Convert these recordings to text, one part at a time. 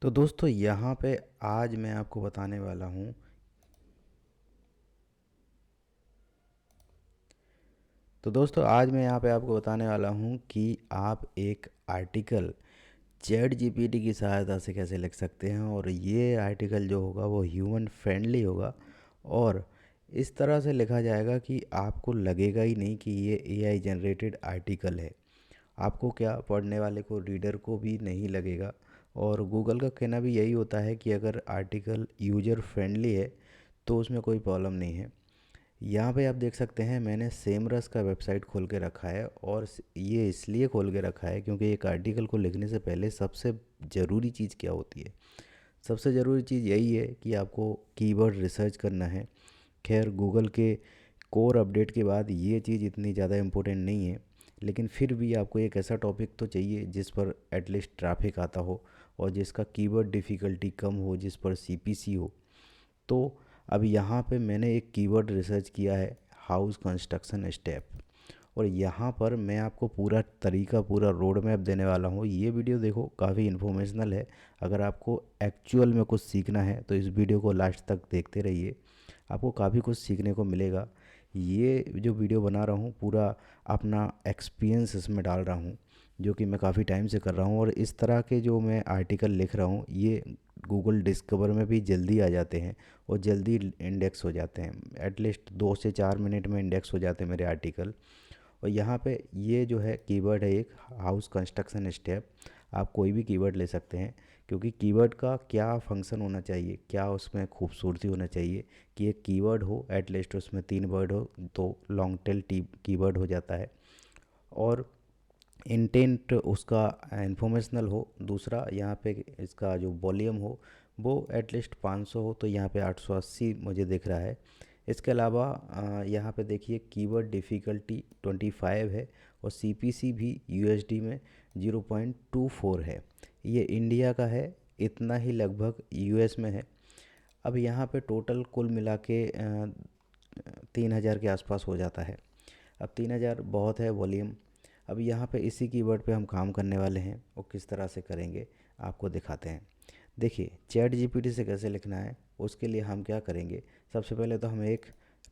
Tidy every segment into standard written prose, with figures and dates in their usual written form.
तो दोस्तों यहाँ पे आज मैं आपको बताने वाला हूँ। तो दोस्तों आज मैं यहाँ पे आपको बताने वाला हूँ कि आप एक आर्टिकल चैट जीपीटी की सहायता से कैसे लिख सकते हैं और ये आर्टिकल जो होगा वो ह्यूमन फ्रेंडली होगा और इस तरह से लिखा जाएगा कि आपको लगेगा ही नहीं कि ये एआई जनरेटेड आर्टिकल है। आपको क्या, पढ़ने वाले को, रीडर को भी नहीं लगेगा। और गूगल का कहना भी यही होता है कि अगर आर्टिकल यूजर फ्रेंडली है तो उसमें कोई प्रॉब्लम नहीं है। यहाँ पे आप देख सकते हैं मैंने सेमरस का वेबसाइट खोल के रखा है और ये इसलिए खोल के रखा है क्योंकि एक आर्टिकल को लिखने से पहले सबसे ज़रूरी चीज़ क्या होती है। सबसे ज़रूरी चीज़ यही है कि आपको कीवर्ड रिसर्च करना है। खैर गूगल के कोर अपडेट के बाद ये चीज़ इतनी ज़्यादा इम्पोर्टेंट नहीं है, लेकिन फिर भी आपको एक ऐसा टॉपिक तो चाहिए जिस पर एटलीस्ट ट्रैफिक आता हो और जिसका कीवर्ड डिफ़िकल्टी कम हो, जिस पर सीपीसी हो। तो अब यहाँ पे मैंने एक कीवर्ड रिसर्च किया है, हाउस कंस्ट्रक्शन स्टेप। और यहाँ पर मैं आपको पूरा तरीका, पूरा रोड मैप देने वाला हूँ। ये वीडियो देखो काफ़ी इन्फॉर्मेशनल है। अगर आपको एक्चुअल में कुछ सीखना है तो इस वीडियो को लास्ट तक देखते रहिए, आपको काफ़ी कुछ सीखने को मिलेगा। ये जो वीडियो बना रहा हूँ पूरा अपना एक्सपीरियंस इसमें डाल रहा हूँ, जो कि मैं काफ़ी टाइम से कर रहा हूँ। और इस तरह के जो मैं आर्टिकल लिख रहा हूँ ये गूगल डिस्कवर में भी जल्दी आ जाते हैं और जल्दी इंडेक्स हो जाते हैं। एटलीस्ट 2 से 4 मिनट में इंडेक्स हो जाते हैं मेरे आर्टिकल। और यहाँ पे ये जो है कीवर्ड है एक हाउस कंस्ट्रक्शन स्टेप। आप कोई भी कीवर्ड ले सकते हैं, क्योंकि कीवर्ड का क्या फंक्शन होना चाहिए, क्या उसमें खूबसूरती होना चाहिए कि एक कीवर्ड हो, एटलीस्ट उसमें 3 वर्ड हो तो लॉन्ग टेल कीवर्ड हो जाता है। और इंटेंट उसका इन्फॉर्मेशनल हो। दूसरा यहाँ पे इसका जो वॉल्यूम हो वो एटलीस्ट 500 हो, तो यहाँ पे 880 मुझे दिख रहा है। इसके अलावा यहाँ पे देखिए कीवर्ड डिफ़िकल्टी 25 है और सीपीसी भी यूएसडी में 0.24 है। ये इंडिया का है, इतना ही लगभग यूएस में है। अब यहाँ पे टोटल कुल मिला के 3000 के आसपास हो जाता है। अब 3000 बहुत है वॉल्यूम। अब यहाँ पे इसी कीवर्ड पे हम काम करने वाले हैं और किस तरह से करेंगे आपको दिखाते हैं। देखिए चैट जीपीटी से कैसे लिखना है, उसके लिए हम क्या करेंगे। सबसे पहले तो हमें एक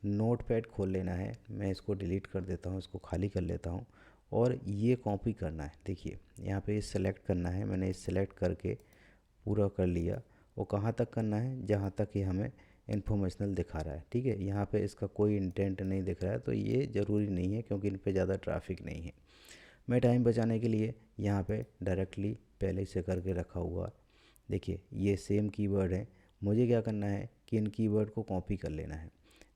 नोट पैड खोल लेना है। मैं इसको डिलीट कर देता हूँ, इसको खाली कर लेता हूँ और ये कॉपी करना है। देखिए यहाँ पे इस सेलेक्ट करना है, मैंने इस सेलेक्ट करके पूरा कर लिया। वो कहाँ तक करना है, जहाँ तक ये हमें इन्फॉर्मेशनल दिखा रहा है। ठीक है, यहाँ पे इसका कोई इंटेंट नहीं दिख रहा है तो ये ज़रूरी नहीं है क्योंकि इन पे ज़्यादा ट्रैफिक नहीं है। मैं टाइम बचाने के लिए यहाँ पे डायरेक्टली पहले से करके रखा हुआ। देखिए ये सेम कीवर्ड है, मुझे क्या करना है कि इन कीवर्ड को कॉपी कर लेना है।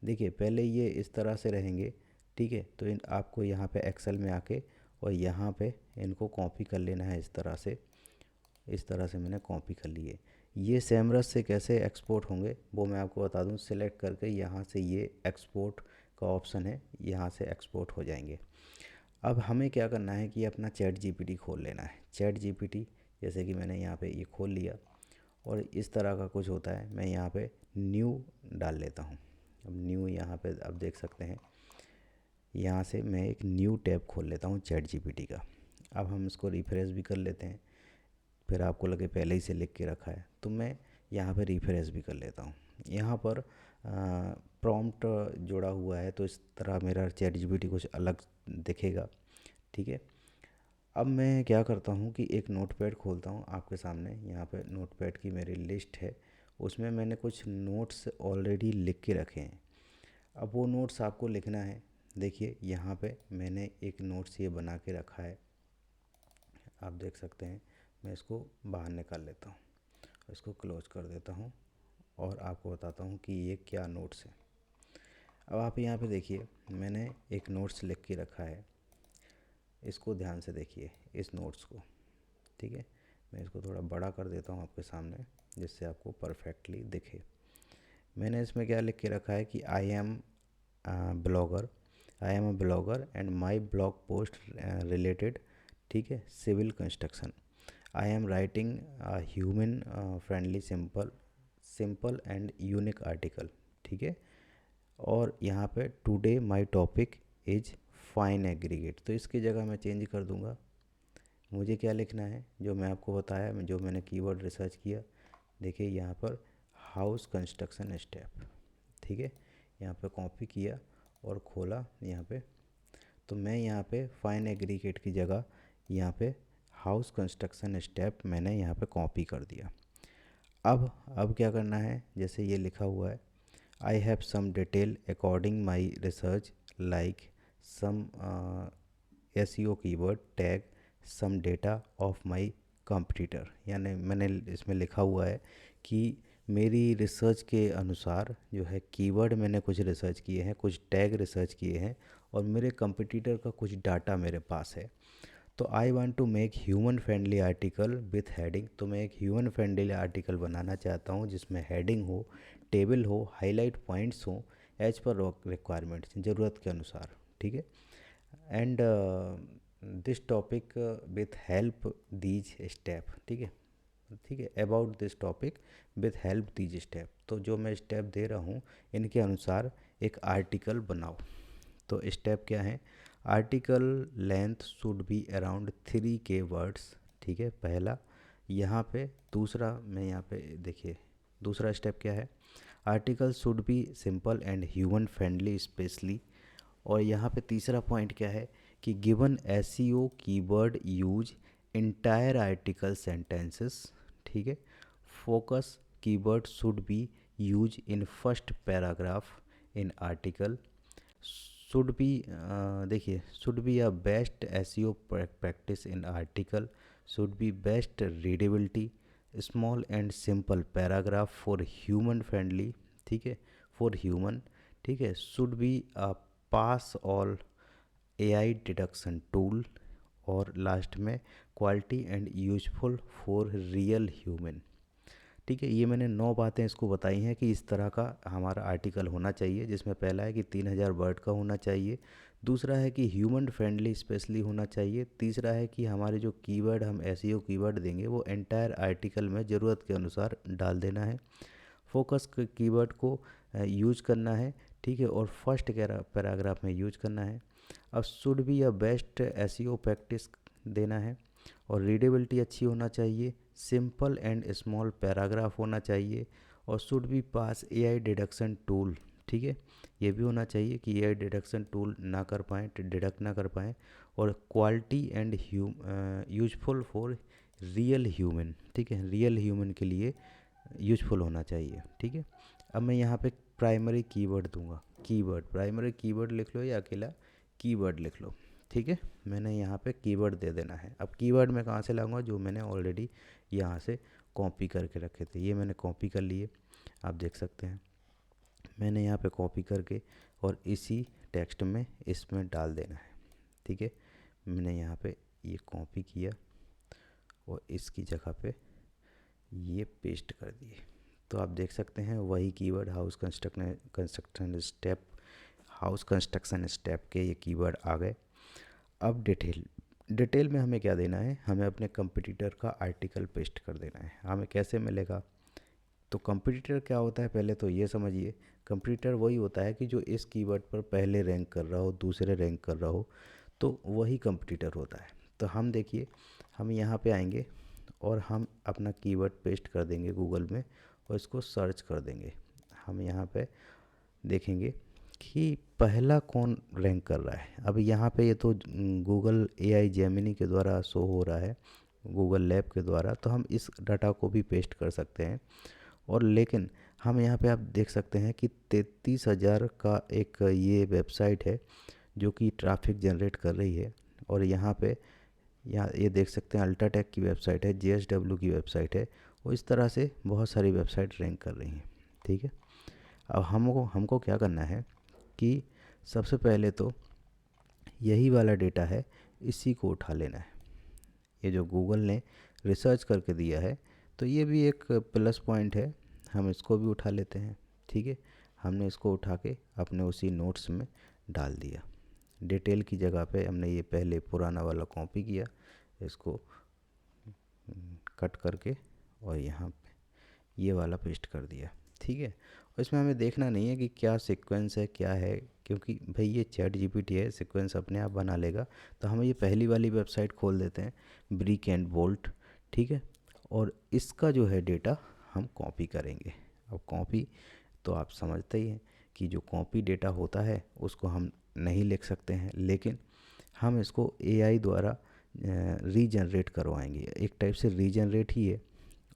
देखिए पहले ये इस तरह से रहेंगे, ठीक है। तो इन आपको यहाँ पे एक्सेल में आके और यहाँ पे इनको कॉपी कर लेना है इस तरह से। इस तरह से मैंने कॉपी कर लिए। ये सेमरस से कैसे एक्सपोर्ट होंगे वो मैं आपको बता दूं। सेलेक्ट करके यहाँ से ये एक्सपोर्ट का ऑप्शन है, यहाँ से एक्सपोर्ट हो जाएंगे। अब हमें क्या करना है कि अपना चैट जीपीटी खोल लेना है। चैट जीपीटी जैसे कि मैंने यहाँ पे ये खोल लिया और इस तरह का कुछ होता है। मैं यहाँ पे न्यू डाल लेता हूँ। अब न्यू यहाँ पे आप देख सकते हैं, यहाँ से मैं एक न्यू टैब खोल लेता हूँ चैट जीपीटी का। अब हम इसको रिफ्रेश भी कर लेते हैं। फिर आपको लगे पहले ही से लिख के रखा है तो मैं यहाँ पे रिफ्रेश भी कर लेता हूँ। यहाँ पर प्रॉम्प्ट जोड़ा हुआ है तो इस तरह मेरा चैट जीपीटी कुछ अलग दिखेगा। ठीक है, अब मैं क्या करता हूँ कि एक नोटपैड खोलता हूँ आपके सामने। यहाँ पे नोटपैड की मेरी लिस्ट है, उसमें मैंने कुछ नोट्स ऑलरेडी लिख के रखे हैं। अब वो नोट्स आपको लिखना है। देखिए यहाँ पे मैंने एक नोट्स ये बना के रखा है, आप देख सकते हैं। मैं इसको बाहर निकाल लेता हूँ, इसको क्लोज कर देता हूँ और आपको बताता हूँ कि ये क्या नोट्स है। अब आप यहाँ पे देखिए मैंने एक नोट्स लिख के रखा है, इसको ध्यान से देखिए इस नोट्स को। ठीक है, मैं इसको थोड़ा बड़ा कर देता हूँ आपके सामने जिससे आपको परफेक्टली दिखे। मैंने इसमें क्या लिख के रखा है कि blogger I am a blogger and my blog post related, ठीक है, civil construction. I am writing human friendly simple and unique article. ठीक है, और यहाँ पे today my topic is fine aggregate, तो इसकी जगह मैं चेंज कर दूंगा मुझे क्या लिखना है, जो मैं आपको बताया, जो मैंने कीवर्ड रिसर्च किया, देखिए यहाँ पर हाउस कंस्ट्रक्शन स्टेप, ठीक है। यहाँ पे कॉपी किया और खोला यहाँ पे, तो मैं यहाँ पे फाइन एग्रीगेट की जगह यहाँ पे हाउस कंस्ट्रक्शन स्टेप मैंने यहाँ पे कॉपी कर दिया। अब क्या करना है, जैसे ये लिखा हुआ है, I have some detail according my research like some SEO keyword tag some data of my competitor, यानी मैंने इसमें लिखा हुआ है कि मेरी रिसर्च के अनुसार जो है कीवर्ड मैंने कुछ रिसर्च किए हैं, कुछ टैग रिसर्च किए हैं, और मेरे कंपटीटर का कुछ डाटा मेरे पास है। तो I want to make human friendly article with heading, तो मैं एक ह्यूमन फ्रेंडली आर्टिकल बनाना चाहता हूँ जिसमें हेडिंग हो, टेबल हो, हाईलाइट पॉइंट्स हो, एज पर रिक्वायरमेंट्स, ज़रूरत के अनुसार, ठीक है। And this topic with help these step, ठीक है, ठीक है, about this topic with help these step, तो जो मैं स्टेप दे रहा हूँ इनके अनुसार एक आर्टिकल बनाओ। तो स्टेप क्या है, article length should be around 3K words, ठीक है, पहला। यहाँ पे दूसरा, मैं यहाँ पे देखिए दूसरा स्टेप क्या है, article should be simple and human friendly specially, और यहाँ पे तीसरा पॉइंट क्या है कि given SEO keyword use entire article sentences, ठीक है, focus keyword should be use in first paragraph in article, should be, देखिए should be a best SEO practice in article, should be best readability, small and simple paragraph for human friendly, ठीक है, for human, ठीक है, should be a pass all AI deduction tool, और last में quality and useful for real human, ठीक है। ये मैंने 9 बातें इसको बताई हैं कि इस तरह का हमारा आर्टिकल होना चाहिए, जिसमें पहला है कि 3000 वर्ड का होना चाहिए, दूसरा है कि ह्यूमन फ्रेंडली स्पेशली होना चाहिए, तीसरा है कि हमारे जो कीवर्ड हम SEO कीवर्ड देंगे वो एंटायर आर्टिकल में ज़रूरत के अनुसार डाल देना है, फोकस कीवर्ड को यूज करना है, ठीक है, और फर्स्ट पैराग्राफ में यूज करना है। अब should be a best SEO practice देना है, और रीडेबिलिटी अच्छी होना चाहिए, सिंपल एंड स्मॉल पैराग्राफ होना चाहिए, और should be pass AI deduction tool, ठीक है, ये भी होना चाहिए कि AI डिडक्शन टूल ना कर पाएँ, डिडक्ट ना कर पाएँ, और quality and useful for real human, ठीक है, रियल ह्यूमन के लिए यूजफुल होना चाहिए, ठीक है। अब मैं यहाँ पे प्राइमरी कीवर्ड दूंगा, कीवर्ड, प्राइमरी कीवर्ड लिख लो या अकेला कीवर्ड लिख लो, ठीक है, मैंने यहाँ पे कीवर्ड दे देना है। अब कीवर्ड मैं कहाँ से लाऊंगा, जो मैंने ऑलरेडी यहाँ से कॉपी करके रखे थे, ये मैंने कॉपी कर लिए, आप देख सकते हैं, मैंने यहाँ पे कॉपी करके और इसी टेक्स्ट में इसमें डाल देना है, ठीक है। मैंने यहाँ पे ये कॉपी किया और इसकी जगह पे ये पेस्ट कर दिए, तो आप देख सकते हैं वही कीवर्ड हाउस कंस्ट्रक्शन स्टेप के ये कीवर्ड आ गए। अब डिटेल में हमें क्या देना है, हमें अपने कंपटीटर का आर्टिकल पेस्ट कर देना है। हमें कैसे मिलेगा, तो कंपटीटर क्या होता है पहले तो ये समझिए, कंपटीटर वही होता है कि जो इस कीवर्ड पर पहले रैंक कर रहा हो, दूसरे रैंक कर रहा हो, तो वही कंपटीटर होता है। तो हम देखिए, हम यहाँ पे आएंगे और हम अपना कीवर्ड पेस्ट कर देंगे गूगल में और इसको सर्च कर देंगे। हम यहाँ पे देखेंगे कि पहला कौन रैंक कर रहा है। अब यहाँ पे ये तो गूगल AI जेमिनी के द्वारा शो हो रहा है, गूगल लैब के द्वारा, तो हम इस डाटा को भी पेस्ट कर सकते हैं। और लेकिन हम यहाँ पे आप देख सकते हैं कि 33,000 का एक ये वेबसाइट है जो कि ट्रैफिक जनरेट कर रही है, और यहाँ ये देख सकते हैं अल्ट्राटेक की वेबसाइट है, JSW की वेबसाइट है, और इस तरह से बहुत सारी वेबसाइट रैंक कर रही हैं, ठीक है। अब हमको क्या करना है कि सबसे पहले तो यही वाला डेटा है, इसी को उठा लेना है। ये जो गूगल ने रिसर्च करके दिया है, तो ये भी एक प्लस पॉइंट है, हम इसको भी उठा लेते हैं, ठीक है। हमने इसको उठा के अपने उसी नोट्स में डाल दिया। डिटेल की जगह पे हमने ये पहले पुराना वाला कॉपी किया, इसको कट करके और यहाँ पे ये वाला पेस्ट कर दिया, ठीक है। इसमें हमें देखना नहीं है कि क्या सीक्वेंस है क्या है, क्योंकि भाई ये चैट जीपीटी है, सीक्वेंस अपने आप बना लेगा। तो हम ये पहली वाली वेबसाइट खोल देते हैं, ब्रिक एंड बोल्ट, ठीक है। और इसका जो है डेटा हम कॉपी करेंगे। अब कॉपी तो आप समझते ही हैं कि जो कॉपी डेटा होता है उसको हम नहीं लिख सकते हैं, लेकिन हम इसको एआई द्वारा रीजनरेट करवाएंगे, एक टाइप से रीजनरेट ही है।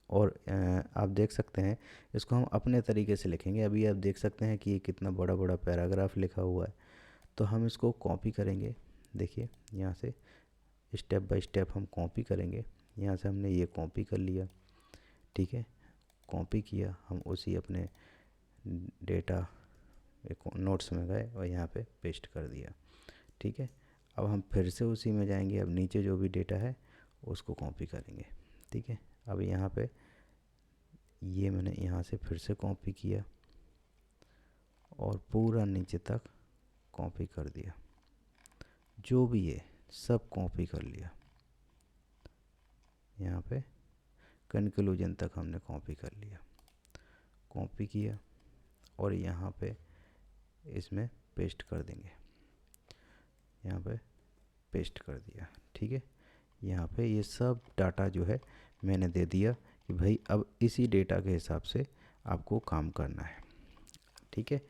और आप देख सकते हैं इसको हम अपने तरीके से लिखेंगे। अभी आप देख सकते हैं कि ये कितना बड़ा बड़ा पैराग्राफ लिखा हुआ है। तो हम इसको कॉपी करेंगे, देखिए यहाँ से स्टेप बाय स्टेप हम कॉपी करेंगे। यहाँ से हमने ये कॉपी कर लिया, ठीक है, कॉपी किया, हम उसी अपने डेटा एक नोट्स में गए और यहाँ पे पेस्ट कर दिया, ठीक है। अब हम फिर से उसी में जाएंगे, अब नीचे जो भी डेटा है उसको कॉपी करेंगे, ठीक है। अब यहाँ पे ये मैंने यहाँ से फिर से कॉपी किया और पूरा नीचे तक कॉपी कर दिया, जो भी है सब कॉपी कर लिया। यहाँ पे कंक्लूजन तक हमने कॉपी कर लिया, कॉपी किया और यहाँ पे इसमें पेस्ट कर देंगे, यहाँ पे पेस्ट कर दिया, ठीक है। यहाँ पे ये सब डाटा जो है मैंने दे दिया कि भाई अब इसी डेटा के हिसाब से आपको काम करना है, ठीक है।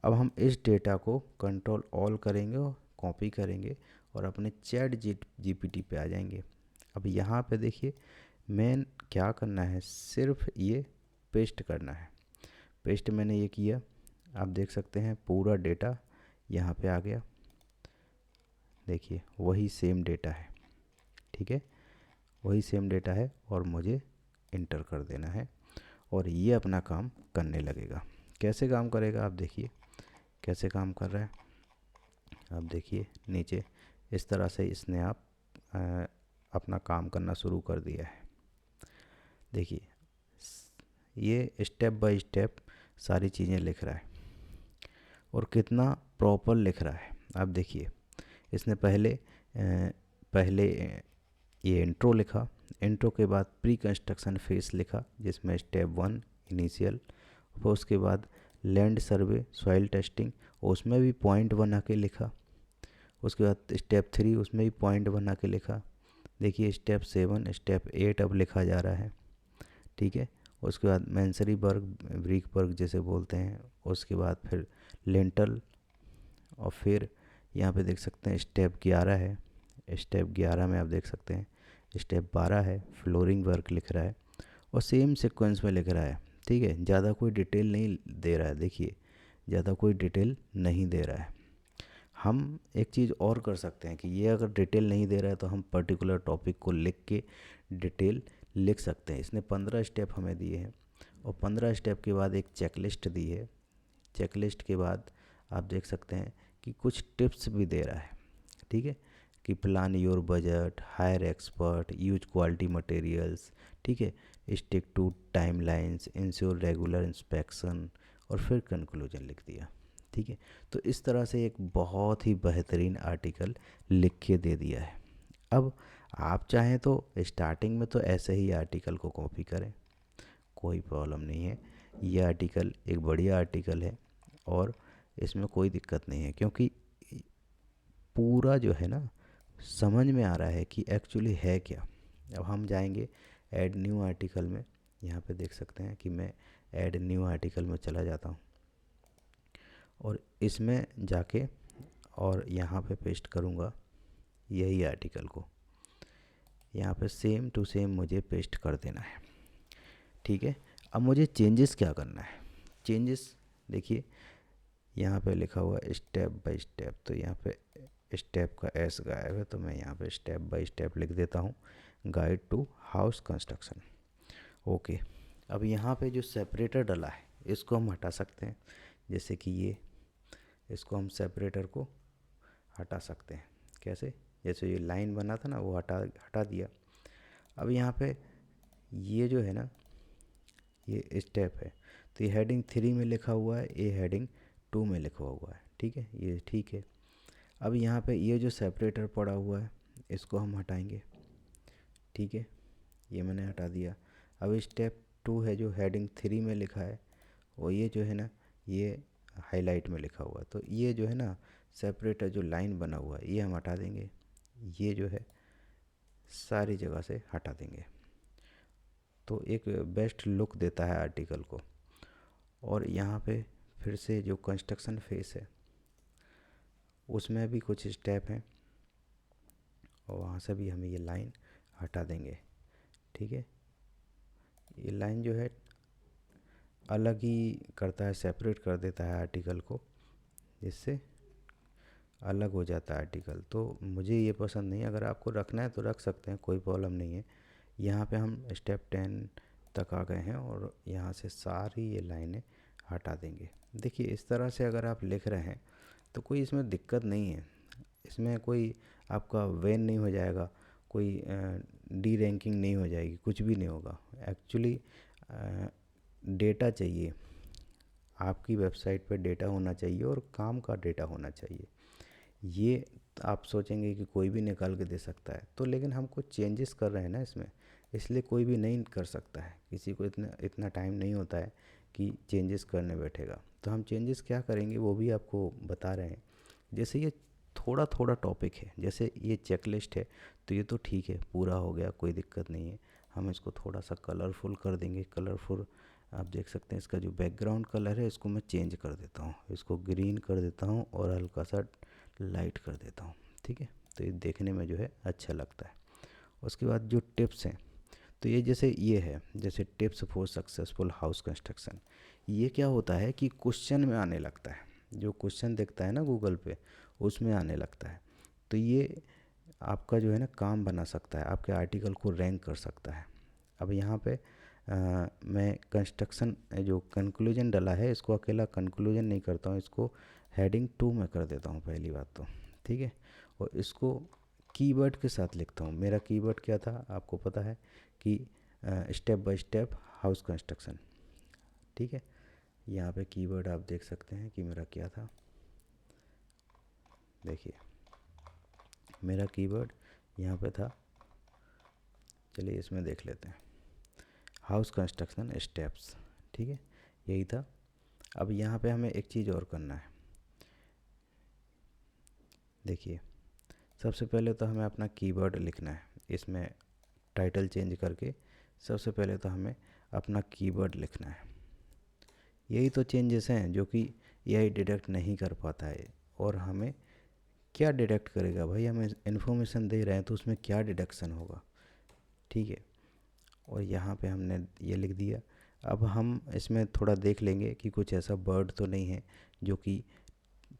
अब हम इस डेटा को कंट्रोल ऑल करेंगे और कॉपी करेंगे और अपने चैट जीपीटी पे आ जाएंगे। अब यहाँ पे देखिए मेन क्या करना है, सिर्फ ये पेस्ट करना है। पेस्ट मैंने ये किया, आप देख सकते हैं पूरा डेटा यहाँ पे आ गया, देखिए वही सेम डेटा है, ठीक है, वही सेम डेटा है और मुझे इंटर कर देना है और ये अपना काम करने लगेगा। कैसे काम करेगा आप देखिए, कैसे काम कर रहा है आप देखिए। नीचे इस तरह से इसने अपना काम करना शुरू कर दिया है, देखिए ये स्टेप बाय स्टेप सारी चीज़ें लिख रहा है और कितना प्रॉपर लिख रहा है। आप देखिए इसने पहले ये इंट्रो लिखा, इंट्रो के बाद प्री कंस्ट्रक्शन फेस लिखा जिसमें स्टेप 1 इनिशियल, फिर उसके बाद लैंड सर्वे सॉइल टेस्टिंग, उसमें भी पॉइंट बना के लिखा। उसके बाद स्टेप 3 उसमें भी पॉइंट बना के लिखा। देखिए स्टेप 7 स्टेप 8 अब लिखा जा रहा है, ठीक है। उसके बाद मैंसरी बर्ग ब्रिक बर्ग जैसे बोलते हैं, उसके बाद फिर लेंटल, और फिर यहाँ पे देख सकते हैं स्टेप 11 है, स्टेप 11 में आप देख सकते हैं स्टेप 12 है, फ्लोरिंग वर्क लिख रहा है और सेम सीक्वेंस में लिख रहा है, ठीक है। ज़्यादा कोई डिटेल नहीं दे रहा है, देखिए ज़्यादा कोई डिटेल नहीं दे रहा है। हम एक चीज़ और कर सकते हैं कि ये अगर डिटेल नहीं दे रहा है तो हम पर्टिकुलर टॉपिक को लिख के डिटेल लिख सकते हैं। इसने 15 स्टेप हमें दिए हैं और 15 स्टेप के बाद एक चेकलिस्ट दी है। चेकलिस्ट के बाद आप देख सकते हैं कि कुछ टिप्स भी दे रहा है, ठीक है, कि plan your budget, hire expert, use quality materials, ठीक है, stick to timelines, ensure regular inspection, और फिर कंक्लूजन लिख दिया, ठीक है। तो इस तरह से एक बहुत ही बेहतरीन आर्टिकल लिख के दे दिया है। अब आप चाहें तो स्टार्टिंग में तो ऐसे ही आर्टिकल को कॉपी करें, कोई प्रॉब्लम नहीं है। ये आर्टिकल एक बढ़िया आर्टिकल है और इसमें कोई दिक्कत नहीं है, क्योंकि पूरा जो है ना समझ में आ रहा है कि एक्चुअली है क्या। अब हम जाएंगे ऐड न्यू आर्टिकल में, यहाँ पे देख सकते हैं कि मैं ऐड न्यू आर्टिकल में चला जाता हूँ और इसमें जाके और यहाँ पे पेस्ट करूँगा यही आर्टिकल को, यहाँ पे सेम टू सेम मुझे पेस्ट कर देना है, ठीक है। अब मुझे चेंजेस क्या करना है, चेंजेस देखिए यहाँ पे लिखा हुआ है स्टेप बाय स्टेप, तो यहाँ पे स्टेप का एस गायब है तो मैं यहाँ पे स्टेप बाय स्टेप लिख देता हूँ, guide to house construction, okay. अब यहाँ पे जो सेपरेटर डला है इसको हम हटा सकते हैं, जैसे कि ये, इसको हम सेपरेटर को हटा सकते हैं। कैसे, जैसे ये लाइन बना था ना वो हटा दिया। अब यहाँ पे ये जो है ना ये स्टेप है, तो ये हेडिंग 3 में लिखा हुआ है, ये हेडिंग 2 में लिखा हुआ है, ठीक है, ये ठीक है। अब यहाँ पे ये जो सेपरेटर पड़ा हुआ है इसको हम हटाएंगे, ठीक है, ये मैंने हटा दिया। अब स्टेप 2 है जो हेडिंग 3 में लिखा है, वो ये जो है ना ये हाईलाइट में लिखा हुआ है। तो ये जो है ना सेपरेटर जो लाइन बना हुआ है ये हम हटा देंगे, ये जो है सारी जगह से हटा देंगे। तो एक बेस्ट लुक देता है आर्टिकल को। और यहाँ पे फिर से जो कंस्ट्रक्शन फेस है उसमें भी कुछ स्टेप हैं और वहाँ से भी हम ये लाइन हटा देंगे। ठीक है, ये लाइन जो है अलग ही करता है, सेपरेट कर देता है आर्टिकल को, जिससे अलग हो जाता है आर्टिकल। तो मुझे ये पसंद नहीं है, अगर आपको रखना है तो रख सकते हैं, कोई प्रॉब्लम नहीं है। यहाँ पे हम स्टेप 10 तक आ गए हैं और यहाँ से सारी ये लाइनें हटा देंगे। देखिए इस तरह से अगर आप लिख रहे हैं तो कोई इसमें दिक्कत नहीं है, इसमें कोई आपका वेन नहीं हो जाएगा, कोई डी रैंकिंग नहीं हो जाएगी, कुछ भी नहीं होगा। एक्चुअली डेटा चाहिए, आपकी वेबसाइट पे डेटा होना चाहिए और काम का डेटा होना चाहिए। ये आप सोचेंगे कि कोई भी निकाल के दे सकता है, तो लेकिन हम कुछ चेंजेस कर रहे हैं ना इसमें, इसलिए कोई भी नहीं कर सकता है, किसी को इतना इतना टाइम नहीं होता है कि चेंजेस करने बैठेगा। तो हम चेंजेस क्या करेंगे वो भी आपको बता रहे हैं। जैसे ये थोड़ा थोड़ा टॉपिक है, जैसे ये चेकलिस्ट है तो ये तो ठीक है, पूरा हो गया, कोई दिक्कत नहीं है। हम इसको थोड़ा सा कलरफुल कर देंगे। कलरफुल आप देख सकते हैं, इसका जो बैकग्राउंड कलर है इसको मैं चेंज कर देता हूँ, इसको ग्रीन कर देता हूँ और हल्का सा लाइट कर देता हूँ। ठीक है, तो ये देखने में जो है अच्छा लगता है। उसके बाद जो टिप्स हैं, तो ये जैसे ये है, जैसे tips for successful house construction, ये क्या होता है कि क्वेश्चन में आने लगता है, जो क्वेश्चन देखता है ना गूगल पे उसमें आने लगता है। तो ये आपका जो है ना काम बना सकता है, आपके आर्टिकल को रैंक कर सकता है। अब यहाँ पे मैं कंस्ट्रक्शन जो कंक्लूजन डाला है इसको अकेला कंक्लूजन नहीं करता हूँ, इसको हेडिंग 2 में कर देता हूँ पहली बात तो। ठीक है, और इसको कीवर्ड के साथ लिखता हूँ। मेरा कीवर्ड क्या था आपको पता है कि step by step house construction. ठीक है, यहाँ पे कीवर्ड आप देख सकते हैं कि मेरा क्या था। देखिए मेरा कीवर्ड यहाँ पे था, चलिए इसमें देख लेते हैं, हाउस कंस्ट्रक्शन स्टेप्स। ठीक है, यही था। अब यहाँ पे हमें एक चीज़ और करना है। देखिए सबसे पहले तो हमें अपना कीवर्ड लिखना है, इसमें टाइटल चेंज करके सबसे पहले तो हमें अपना कीवर्ड लिखना है। यही तो चेंजेस हैं जो कि एआई डिटेक्ट नहीं कर पाता है। और हमें क्या डिटेक्ट करेगा भाई, हमें इन्फॉर्मेशन दे रहे हैं तो उसमें क्या डिडक्शन होगा। ठीक है, और यहाँ पे हमने ये लिख दिया। अब हम इसमें थोड़ा देख लेंगे कि कुछ ऐसा वर्ड तो नहीं है, जो कि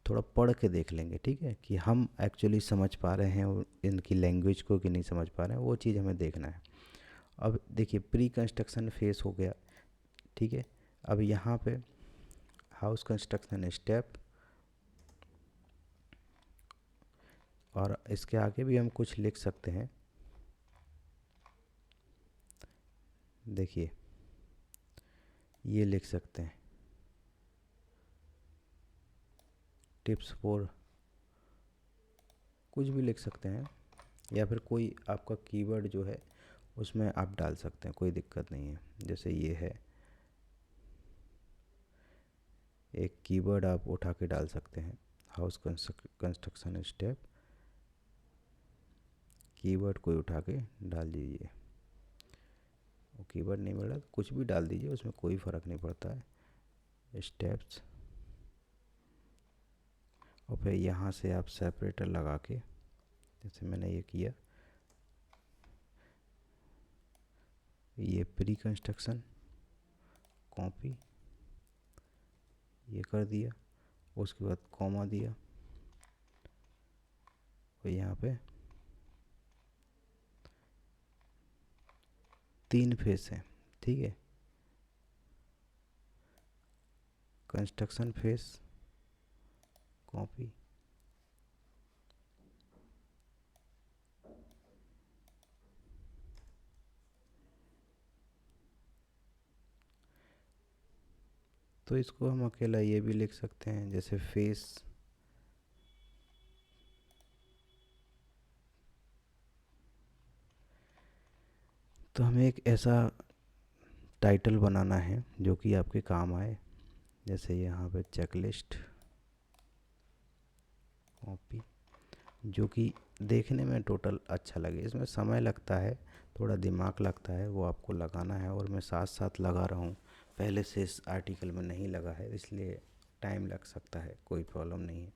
थोड़ा पढ़ के देख लेंगे। ठीक है, कि हम एक्चुअली समझ पा रहे हैं इनकी लैंग्वेज को कि नहीं समझ पा रहे हैं, वो चीज़ हमें देखना है। अब देखिए प्री कंस्ट्रक्शन फेस हो गया। ठीक है, अब यहाँ पे हाउस कंस्ट्रक्शन स्टेप, और इसके आगे भी हम कुछ लिख सकते हैं। देखिए ये लिख सकते हैं, टिप्स फॉर, कुछ भी लिख सकते हैं, या फिर कोई आपका कीवर्ड जो है उसमें आप डाल सकते हैं, कोई दिक्कत नहीं है। जैसे ये है, एक कीवर्ड आप उठा के डाल सकते हैं, हाउस कंस्ट्रक्शन स्टेप, कीवर्ड कोई उठा के डाल दीजिए। वो कीवर्ड नहीं मिला तो कुछ भी डाल दीजिए, उसमें कोई फ़र्क नहीं पड़ता है। स्टेप्स, और फिर यहाँ से आप सेपरेटर लगा के, जैसे मैंने ये किया, ये प्री कंस्ट्रक्शन कॉपी, ये कर दिया, उसके बाद कॉमा दिया, और यहाँ पे 3 फेस हैं। ठीक है, कंस्ट्रक्शन फेस, कॉपी, तो इसको हम अकेला ये भी लिख सकते हैं, जैसे फेस, तो हमें एक ऐसा टाइटल बनाना है जो कि आपके काम आए। जैसे यहाँ पे चेकलिस्ट कॉपी, जो कि देखने में टोटल अच्छा लगे। इसमें समय लगता है, थोड़ा दिमाग लगता है, वो आपको लगाना है, और मैं साथ साथ लगा रहा हूँ। पहले से इस आर्टिकल में नहीं लगा है, इसलिए टाइम लग सकता है, कोई प्रॉब्लम नहीं है।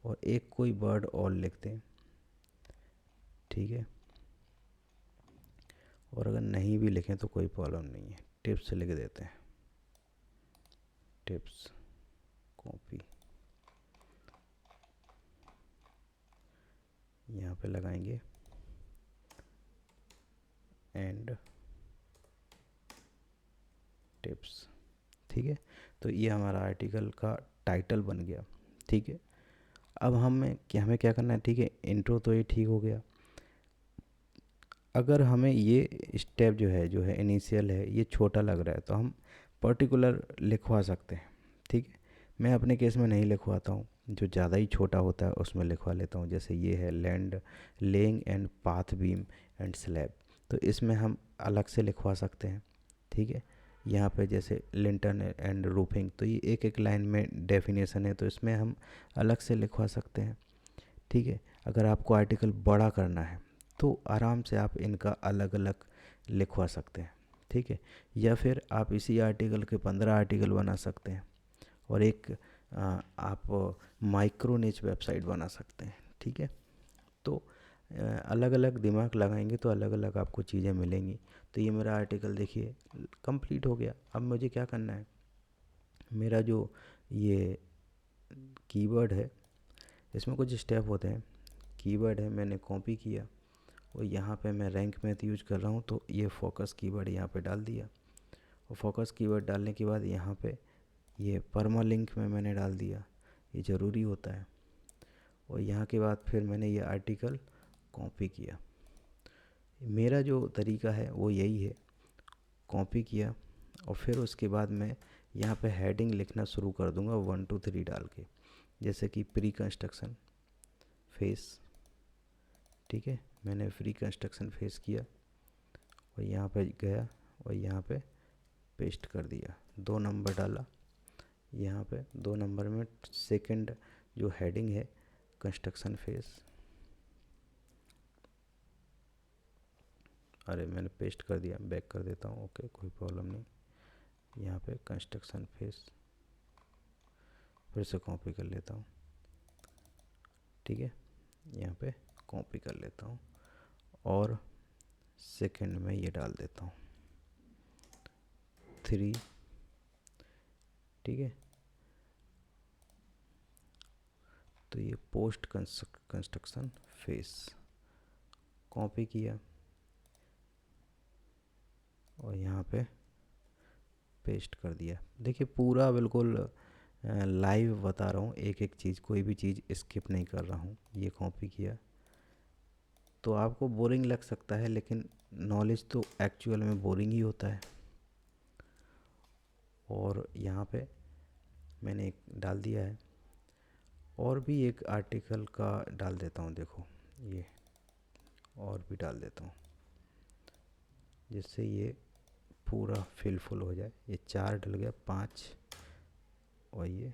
और एक कोई वर्ड और लिखते हैं, ठीक है। और अगर नहीं भी लिखें तो कोई प्रॉब्लम नहीं है, टिप्स लिख देते हैं, टिप्स कॉपी, यहाँ पे लगाएंगे एंड टिप्स, ठीक है। तो ये हमारा आर्टिकल का टाइटल बन गया, ठीक है। अब हमें क्या करना है, ठीक है। इंट्रो तो ये ठीक हो गया। अगर हमें ये स्टेप जो है इनिशियल है, ये छोटा लग रहा है, तो हम पर्टिकुलर लिखवा सकते हैं, ठीक है। मैं अपने केस में नहीं लिखवाता हूँ, जो ज़्यादा ही छोटा होता है उसमें लिखवा लेता हूँ। जैसे ये है land laying and path beam and slab, तो इसमें हम अलग से लिखवा सकते हैं, ठीक है। यहाँ पे जैसे लिंटन एंड रूफिंग, तो ये एक एक लाइन में डेफिनेशन है, तो इसमें हम अलग से लिखवा सकते हैं, ठीक है। अगर आपको आर्टिकल बड़ा करना है तो आराम से आप इनका अलग अलग लिखवा सकते हैं, ठीक है। या फिर आप इसी आर्टिकल के 15 आर्टिकल बना सकते हैं, और एक आप माइक्रो निच वेबसाइट बना सकते हैं, ठीक है। तो अलग अलग दिमाग लगाएंगे तो अलग अलग आपको चीज़ें मिलेंगी। तो ये मेरा आर्टिकल देखिए कंप्लीट हो गया। अब मुझे क्या करना है, मेरा जो ये कीवर्ड है, इसमें कुछ स्टेप होते हैं। कीवर्ड है, मैंने कॉपी किया, और यहाँ पे मैं रैंक मैथ यूज कर रहा हूँ, तो ये फोकस कीवर्ड यहाँ पे डाल दिया। और फोकस कीवर्ड डालने के बाद यहाँ पे ये परमालिंक में मैंने डाल दिया, ये ज़रूरी होता है। और यहाँ के बाद फिर मैंने ये आर्टिकल कॉपी किया। मेरा जो तरीका है वो यही है, कॉपी किया और फिर उसके बाद मैं यहाँ पे हेडिंग लिखना शुरू कर दूँगा 1 2 3 डाल के, जैसे कि प्री कंस्ट्रक्शन फेस, ठीक है। मैंने प्री कंस्ट्रक्शन फेस किया और यहाँ पे गया और यहाँ पे पेस्ट कर दिया, 2 नंबर डाला। यहाँ पे 2 नंबर में सेकंड जो हेडिंग है कंस्ट्रक्शन फेस, अरे मैंने पेस्ट कर दिया, बैक कर देता हूँ, ओके कोई प्रॉब्लम नहीं। यहाँ पे कंस्ट्रक्शन फेस फिर से कॉपी कर लेता हूँ, ठीक है। यहाँ पे कॉपी कर लेता हूँ और सेकंड में ये डाल देता हूँ 3, ठीक है। तो ये पोस्ट कंस्ट्रक्शन फेस कॉपी किया और यहाँ पे पेस्ट कर दिया। देखिए पूरा बिल्कुल लाइव बता रहा हूँ, एक एक चीज़, कोई भी चीज़ स्किप नहीं कर रहा हूँ। ये कॉपी किया, तो आपको बोरिंग लग सकता है, लेकिन नॉलेज तो एक्चुअल में बोरिंग ही होता है। और यहाँ पे मैंने एक डाल दिया है, और भी एक आर्टिकल का डाल देता हूँ, देखो ये और भी डाल देता हूँ, जिससे ये पूरा फिलफुल हो जाए। ये 4 डल गया, 5, और ये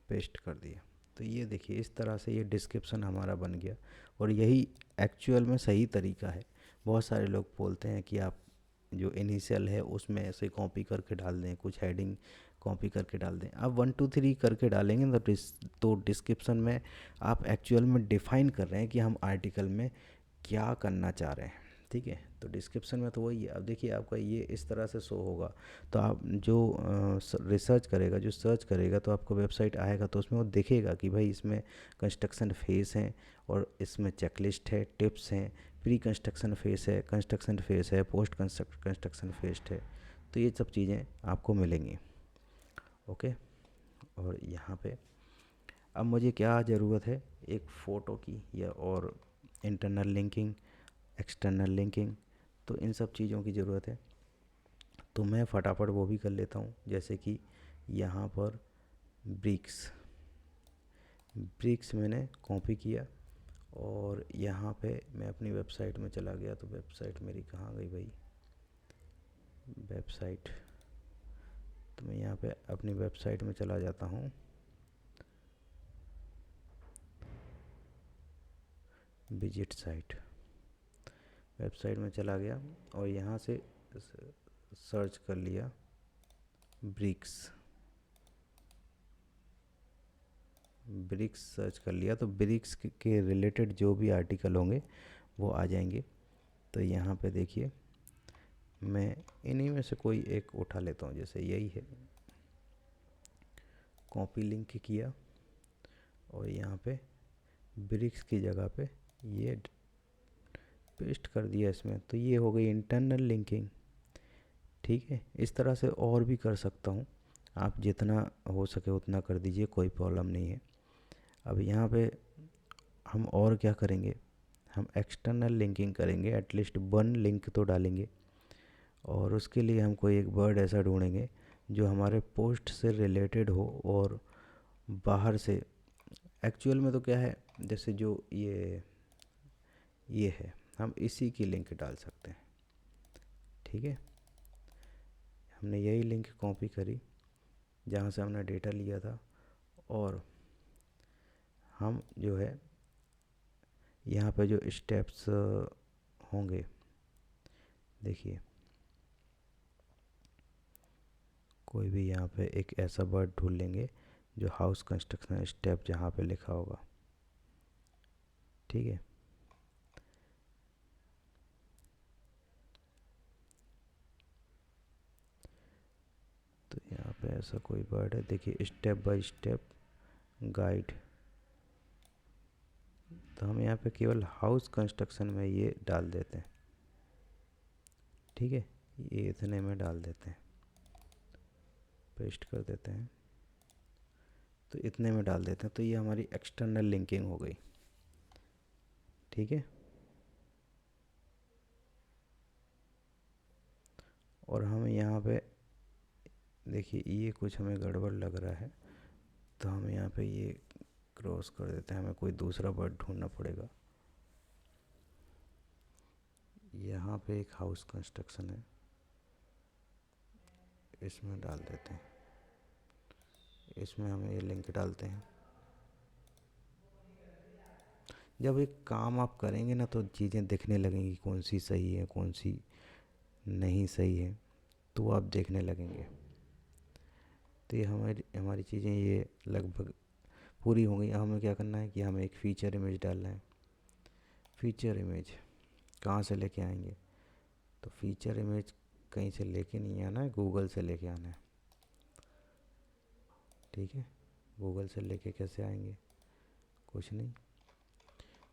पेस्ट कर दिया। तो ये देखिए इस तरह से ये डिस्क्रिप्शन हमारा बन गया, और यही एक्चुअल में सही तरीका है। बहुत सारे लोग बोलते हैं कि आप जो इनिशियल है उसमें ऐसे कॉपी करके डाल दें, कुछ हेडिंग कॉपी करके डाल दें। आप 1 2 3 करके डालेंगे तो डिस्क्रिप्शन में आप एक्चुअल में डिफ़ाइन कर रहे हैं कि हम आर्टिकल में क्या करना चाह रहे हैं, ठीक है। तो डिस्क्रिप्शन में तो वही है। अब देखिए आपका ये इस तरह से शो होगा, तो आप जो रिसर्च करेगा, जो सर्च करेगा, तो आपको वेबसाइट आएगा, तो उसमें वो देखेगा कि भाई इसमें कंस्ट्रक्शन फेस है, और इसमें चेकलिस्ट है, टिप्स हैं, प्री कंस्ट्रक्शन फेस है, कंस्ट्रक्शन फेस है, पोस्ट कंस्ट्रक्शन फेस है। तो ये सब चीज़ें आपको मिलेंगी, ओके। और यहाँ पे अब मुझे क्या ज़रूरत है, एक फ़ोटो की, या और इंटरनल लिंकिंग, एक्सटर्नल लिंकिंग, तो इन सब चीज़ों की ज़रूरत है। तो मैं फटाफट वो भी कर लेता हूँ। जैसे कि यहाँ पर ब्रिक्स ब्रिक्स मैंने कॉपी किया, और यहाँ पे मैं अपनी वेबसाइट में चला गया। तो वेबसाइट मेरी कहाँ गई भाई, वेबसाइट, तो मैं यहाँ पे अपनी वेबसाइट में चला जाता हूँ, विजिट साइट, वेबसाइट में चला गया और यहाँ से सर्च कर लिया ब्रिक्स, ब्रिक्स सर्च कर लिया तो ब्रिक्स के रिलेटेड जो भी आर्टिकल होंगे वो आ जाएंगे। तो यहाँ पे देखिए मैं इन्हीं में से कोई एक उठा लेता हूँ, जैसे यही है, कॉपी लिंक किया और यहाँ पे ब्रिक्स की जगह पे ये पेस्ट कर दिया इसमें, तो ये हो गई इंटरनल लिंकिंग। ठीक है, इस तरह से और भी कर सकता हूँ, आप जितना हो सके उतना कर दीजिए, कोई प्रॉब्लम नहीं है। अब यहाँ पे हम और क्या करेंगे, हम एक्सटर्नल लिंकिंग करेंगे, एटलीस्ट वन लिंक तो डालेंगे और उसके लिए हम कोई एक वर्ड ऐसा ढूंढेंगे जो हमारे पोस्ट से रिलेटेड हो और बाहर से, एक्चुअल में तो क्या है, जैसे जो ये है, हम इसी की लिंक डाल सकते हैं। ठीक है, हमने यही लिंक कॉपी करी जहाँ से हमने डेटा लिया था और हम जो है यहाँ पे जो स्टेप्स होंगे, देखिए कोई भी यहाँ पे एक ऐसा वर्ड ढूंढ लेंगे जो हाउस कंस्ट्रक्शन स्टेप जहाँ पे लिखा होगा। ठीक है, तो यहाँ पे ऐसा कोई वर्ड है, देखिए स्टेप बाय स्टेप गाइड, तो हम यहाँ पे केवल हाउस कंस्ट्रक्शन में ये डाल देते हैं। ठीक है, ये इतने में डाल देते हैं, पेस्ट कर देते हैं, तो इतने में डाल देते हैं, तो ये हमारी एक्सटर्नल लिंकिंग हो गई। ठीक है, और हम यहाँ पे देखिए ये कुछ हमें गड़बड़ लग रहा है, तो हम यहाँ पे ये क्रॉस कर देते हैं, हमें कोई दूसरा वर्ड ढूंढना पड़ेगा। यहाँ पे एक हाउस कंस्ट्रक्शन है, इसमें डाल देते हैं, इसमें हम ये लिंक डालते हैं। जब एक काम आप करेंगे ना तो चीज़ें दिखने लगेंगी, कौन सी सही है कौन सी नहीं सही है, तो आप देखने लगेंगे। तो ये हमारी हमारी चीज़ें ये लगभग पूरी हो गई। हमें क्या करना है कि हमें एक फ़ीचर इमेज डालना है। फ़ीचर इमेज कहाँ से लेके आएंगे, तो फ़ीचर इमेज कहीं से लेके नहीं आना है, गूगल से लेके आना है। ठीक है, गूगल से लेके कैसे आएंगे, कुछ नहीं,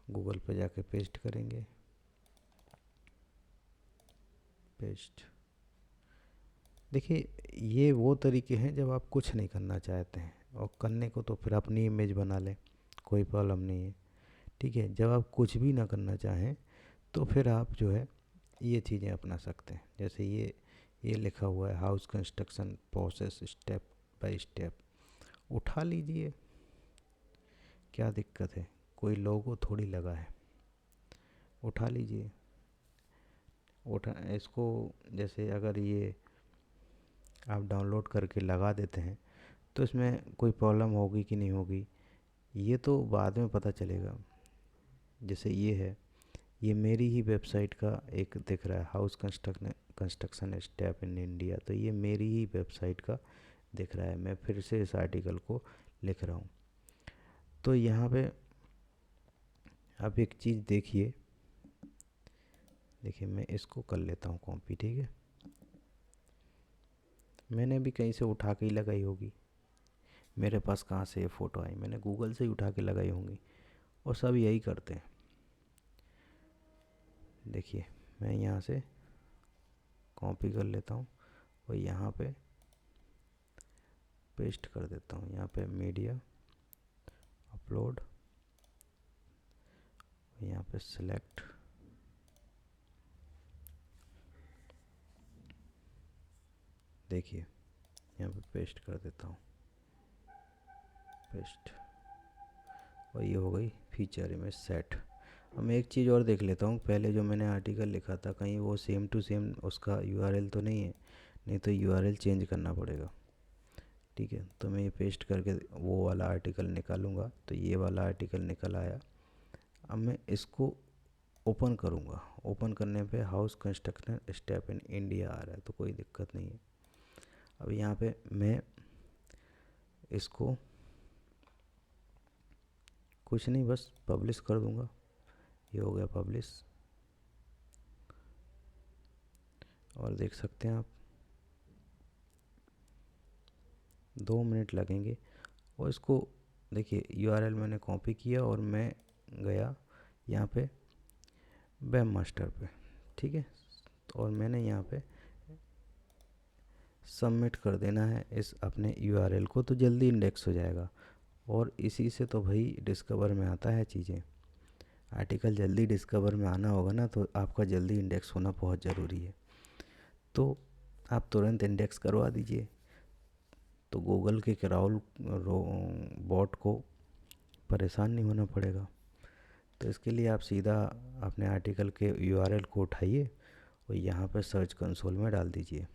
गूगल पे जाके पेस्ट करेंगे, पेस्ट। देखिए ये वो तरीके हैं जब आप कुछ नहीं करना चाहते हैं, और करने को तो फिर अपनी इमेज बना लें, कोई प्रॉब्लम नहीं है। ठीक है, जब आप कुछ भी ना करना चाहें तो फिर आप जो है ये चीज़ें अपना सकते हैं, जैसे ये लिखा हुआ है house construction process step by step, उठा लीजिए, क्या दिक्कत है, कोई लोगो थोड़ी लगा है, उठा लीजिए। उठा इसको, जैसे अगर ये आप डाउनलोड करके लगा देते हैं तो इसमें कोई प्रॉब्लम होगी कि नहीं होगी, ये तो बाद में पता चलेगा। जैसे ये है, ये मेरी ही वेबसाइट का एक दिख रहा है, house construction step in India, तो ये मेरी ही वेबसाइट का दिख रहा है, मैं फिर से इस आर्टिकल को लिख रहा हूँ। तो यहाँ पे अब एक चीज़ देखिए, मैं इसको कर लेता हूँ कॉपी। ठीक है, मैंने भी कहीं से उठा के ही लगाई होगी, मेरे पास कहाँ से ये फ़ोटो आई, मैंने गूगल से ही उठा के लगाई होंगी, और सब यही करते हैं। देखिए मैं यहाँ से कॉपी कर लेता हूँ और यहाँ पे पेस्ट कर देता हूँ, यहाँ पे मीडिया अपलोड, यहाँ पे सिलेक्ट, देखिए यहाँ पे पेस्ट कर देता हूँ, पेस्ट, और ये हो गई फीचर इमेज सेट। अब मैं एक चीज़ और देख लेता हूँ, पहले जो मैंने आर्टिकल लिखा था कहीं वो सेम टू सेम उसका यूआरएल तो नहीं है, नहीं तो यूआरएल चेंज करना पड़ेगा। ठीक है, तो मैं ये पेस्ट करके वो वाला आर्टिकल निकालूंगा, तो ये वाला आर्टिकल निकल आया। अब मैं इसको ओपन करूंगा। ओपन करने पे house construction step in India आ रहा है, तो कोई दिक्कत नहीं है। अब यहाँ पे मैं इसको कुछ नहीं, बस पब्लिश कर दूंगा। ये हो गया पब्लिश, और देख सकते हैं आप 2 मिनट लगेंगे। और इसको देखिए, यूआरएल मैंने कॉपी किया और मैं गया यहाँ पे वेब मास्टर पे, ठीक है, और मैंने यहाँ पे सबमिट कर देना है इस अपने यूआरएल को, तो जल्दी इंडेक्स हो जाएगा। और इसी से तो भाई डिस्कवर में आता है चीज़ें। आर्टिकल जल्दी डिस्कवर में आना होगा ना, तो आपका जल्दी इंडेक्स होना बहुत ज़रूरी है। तो आप तुरंत इंडेक्स करवा दीजिए, तो गूगल के क्राउल बॉट को परेशान नहीं होना पड़ेगा। तो इसके लिए आप सीधा अपने आर्टिकल के यूआरएल को उठाइए और यहाँ पर सर्च कंसोल में डाल दीजिए।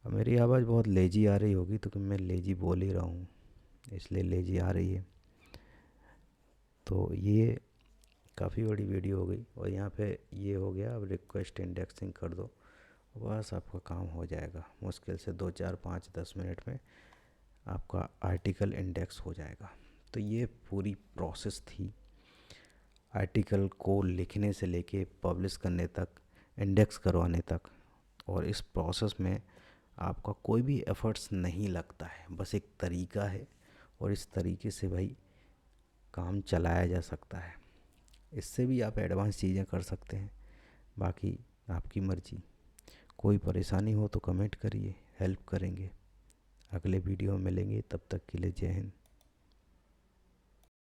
अब मेरी आवाज़ बहुत लेजी आ रही होगी, तो मैं लेजी बोल ही रहा हूँ, इसलिए लेजी आ रही है। तो ये काफ़ी बड़ी वीडियो हो गई, और यहाँ पे ये हो गया। अब रिक्वेस्ट इंडेक्सिंग कर दो, बस आपका काम हो जाएगा। मुश्किल से 2 4 5 10 मिनट में आपका आर्टिकल इंडेक्स हो जाएगा। तो ये पूरी प्रोसेस थी आर्टिकल को लिखने से लेके पब्लिश करने तक, इंडेक्स करवाने तक। और इस प्रोसेस में आपका कोई भी एफर्ट्स नहीं लगता है, बस एक तरीका है, और इस तरीके से भाई काम चलाया जा सकता है। इससे भी आप एडवांस चीज़ें कर सकते हैं, बाकी आपकी मर्ज़ी। कोई परेशानी हो तो कमेंट करिए, हेल्प करेंगे। अगले वीडियो में मिलेंगे, तब तक के लिए जय हिंद।